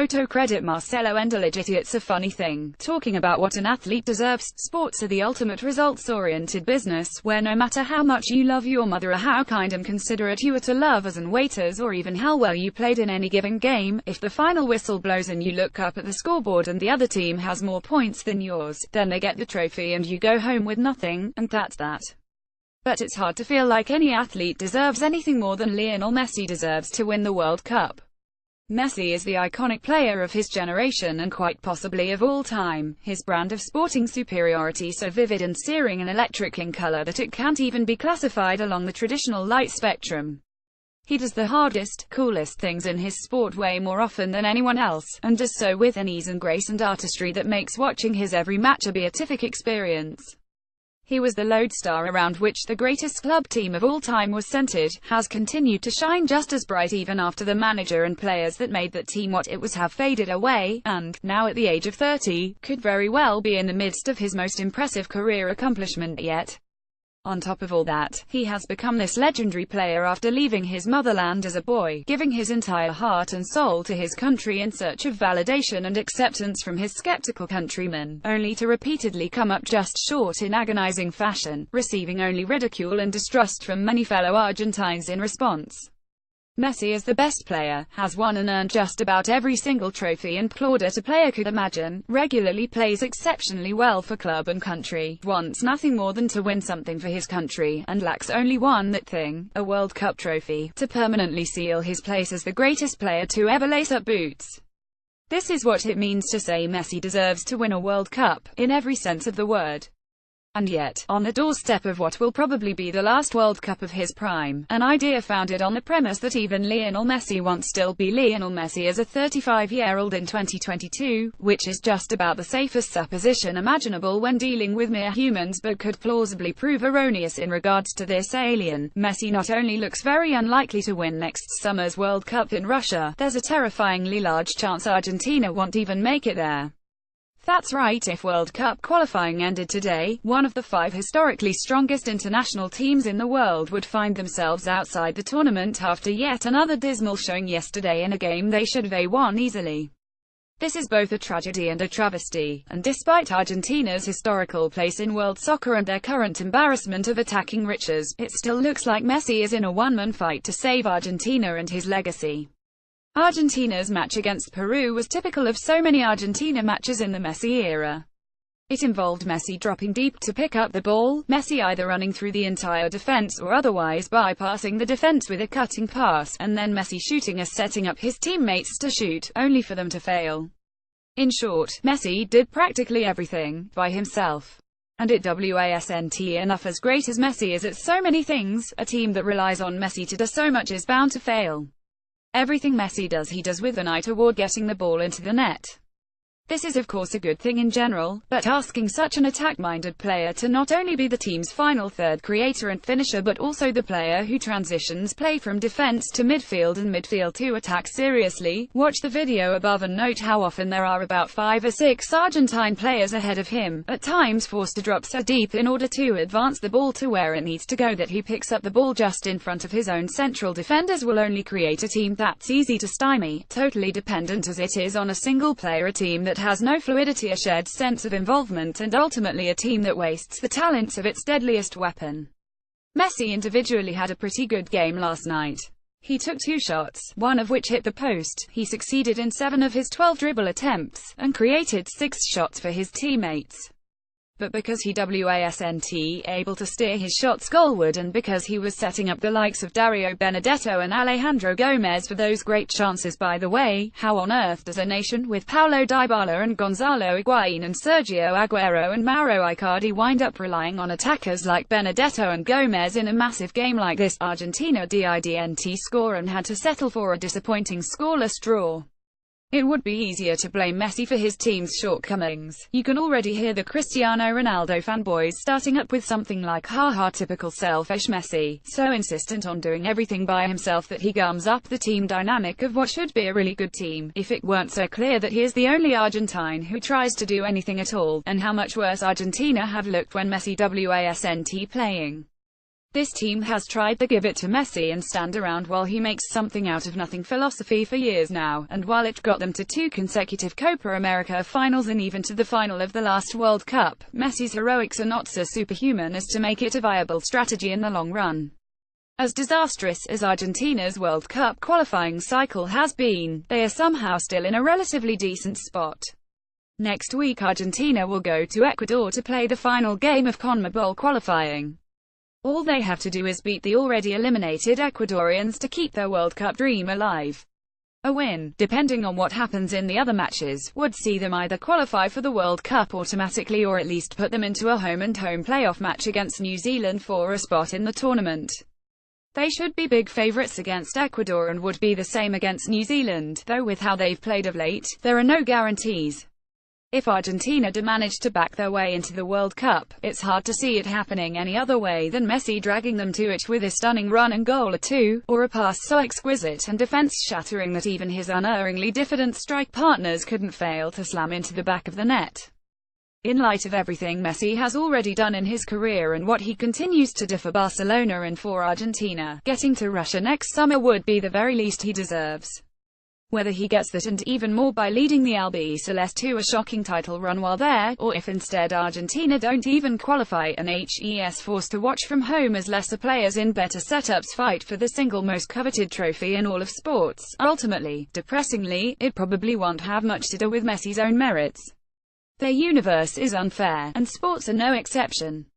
photo credit Marcelo EndelliGettyIt. It's a funny thing, talking about what an athlete deserves. Sports are the ultimate results-oriented business, where no matter how much you love your mother or how kind and considerate you are to lovers and waiters, or even how well you played in any given game, if the final whistle blows and you look up at the scoreboard and the other team has more points than yours, then they get the trophy and you go home with nothing, and that's that. But it's hard to feel like any athlete deserves anything more than Lionel Messi deserves to win the World Cup. Messi is the iconic player of his generation and quite possibly of all time, his brand of sporting superiority so vivid and searing and electric in color that it can't even be classified along the traditional light spectrum. He does the hardest, coolest things in his sport way more often than anyone else, and does so with an ease and grace and artistry that makes watching his every match a beatific experience. He was the lodestar around which the greatest club team of all time was centered, has continued to shine just as bright even after the manager and players that made that team what it was have faded away, and, now at the age of 30, could very well be in the midst of his most impressive career accomplishment yet. On top of all that, he has become this legendary player after leaving his motherland as a boy, giving his entire heart and soul to his country in search of validation and acceptance from his skeptical countrymen, only to repeatedly come up just short in agonizing fashion, receiving only ridicule and distrust from many fellow Argentines in response. Messi is the best player, has won and earned just about every single trophy and plaudit a player could imagine, regularly plays exceptionally well for club and country, wants nothing more than to win something for his country, and lacks only one that thing, a World Cup trophy, to permanently seal his place as the greatest player to ever lace up boots. This is what it means to say Messi deserves to win a World Cup, in every sense of the word. And yet, on the doorstep of what will probably be the last World Cup of his prime, an idea founded on the premise that even Lionel Messi won't still be Lionel Messi as a 35-year-old in 2022, which is just about the safest supposition imaginable when dealing with mere humans but could plausibly prove erroneous in regards to this alien. Messi not only looks very unlikely to win next summer's World Cup in Russia, there's a terrifyingly large chance Argentina won't even make it there. That's right, if World Cup qualifying ended today, one of the 5 historically strongest international teams in the world would find themselves outside the tournament after yet another dismal showing yesterday in a game they should have won easily. This is both a tragedy and a travesty, and despite Argentina's historical place in world soccer and their current embarrassment of attacking riches, it still looks like Messi is in a one-man fight to save Argentina and his legacy. Argentina's match against Peru was typical of so many Argentina matches in the Messi era. It involved Messi dropping deep to pick up the ball, Messi either running through the entire defense or otherwise bypassing the defense with a cutting pass, and then Messi shooting as setting up his teammates to shoot, only for them to fail. In short, Messi did practically everything, by himself. And it wasn't enough. As great as Messi is at so many things, a team that relies on Messi to do so much is bound to fail. Everything Messi does he does with an eye toward getting the ball into the net. This is of course a good thing in general, but asking such an attack-minded player to not only be the team's final third creator and finisher but also the player who transitions play from defense to midfield and midfield to attack seriously, watch the video above and note how often there are about 5 or 6 Argentine players ahead of him, at times forced to drop so deep in order to advance the ball to where it needs to go that he picks up the ball just in front of his own central defenders will only create a team that's easy to stymie, totally dependent as it is on a single player, a team that has no fluidity, a shared sense of involvement, and ultimately a team that wastes the talents of its deadliest weapon. Messi individually had a pretty good game last night. He took 2 shots, one of which hit the post. He succeeded in 7 of his 12 dribble attempts, and created 6 shots for his teammates. But because he wasn't able to steer his shots goalward, and because he was setting up the likes of Dario Benedetto and Alejandro Gomez for those great chances. By the way, how on earth does a nation with Paulo Dybala and Gonzalo Higuain and Sergio Aguero and Mauro Icardi wind up relying on attackers like Benedetto and Gomez in a massive game like this? Argentina didn't score and had to settle for a disappointing scoreless draw. It would be easier to blame Messi for his team's shortcomings. You can already hear the Cristiano Ronaldo fanboys starting up with something like haha typical selfish Messi, so insistent on doing everything by himself that he gums up the team dynamic of what should be a really good team, if it weren't so clear that he is the only Argentine who tries to do anything at all, and how much worse Argentina have looked when Messi wasn't playing. This team has tried the give it to Messi and stand around while he makes something out of nothing philosophy for years now, and while it got them to 2 consecutive Copa America finals and even to the final of the last World Cup, Messi's heroics are not so superhuman as to make it a viable strategy in the long run. As disastrous as Argentina's World Cup qualifying cycle has been, they are somehow still in a relatively decent spot. Next week Argentina will go to Ecuador to play the final game of CONMEBOL qualifying. All they have to do is beat the already eliminated Ecuadorians to keep their World Cup dream alive. A win, depending on what happens in the other matches, would see them either qualify for the World Cup automatically or at least put them into a home-and-home playoff match against New Zealand for a spot in the tournament. They should be big favourites against Ecuador and would be the same against New Zealand, though with how they've played of late, there are no guarantees. If Argentina do manage to back their way into the World Cup, it's hard to see it happening any other way than Messi dragging them to it with a stunning run and goal or two, or a pass so exquisite and defense-shattering that even his unerringly diffident strike partners couldn't fail to slam into the back of the net. In light of everything Messi has already done in his career and what he continues to do for Barcelona and for Argentina, getting to Russia next summer would be the very least he deserves. Whether he gets that and even more by leading the Albiceleste to a shocking title run while there, or if instead Argentina don't even qualify and he's forced to watch from home as lesser players in better setups fight for the single most coveted trophy in all of sports, ultimately, depressingly, it probably won't have much to do with Messi's own merits. Their universe is unfair, and sports are no exception.